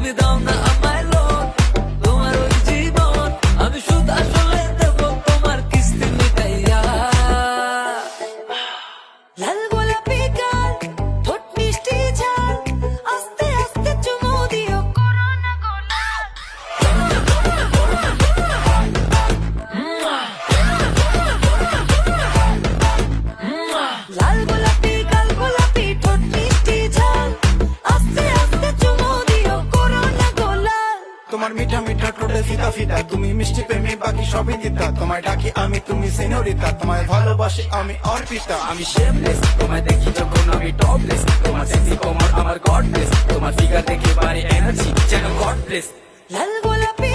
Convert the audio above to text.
তুমি দাও না আমায় লোন, তোমার ওই জীবন আমি সুদ আসলে দেব তোমার কিস্তি মিটাইয়া। লাল গোলাপি গাল, ঠোঁট মিষ্টি ঝাল, আস্তে আস্তে চুমু দিও করোনা গোলাপ। লাল গোলাপি গাল গোলাপি, ঠোঁট মিষ্টি ঝাল, আস্তে আস্তে চুমু দিও করোনা গোলাপ। তোমার মিঠা মিঠা ঠোঁটে ফিদা ফিদা, তুমি মিষ্টি প্রেমে বাকি সবই দিতা। তোমায় ডাকি আমি তুমি সিনোরিতা, তোমায় ভালোবাসি আমি অর্পিতা। আমি শেমলেস, তোমায় দেখি যখন আমি টপলেস, তোমার সেক্সি কোমর আমার গড ব্লেস, তোমার ফিগার দেখে বাড়ি এনার্জি যেন গড ব্লেস। লাল গোলাপি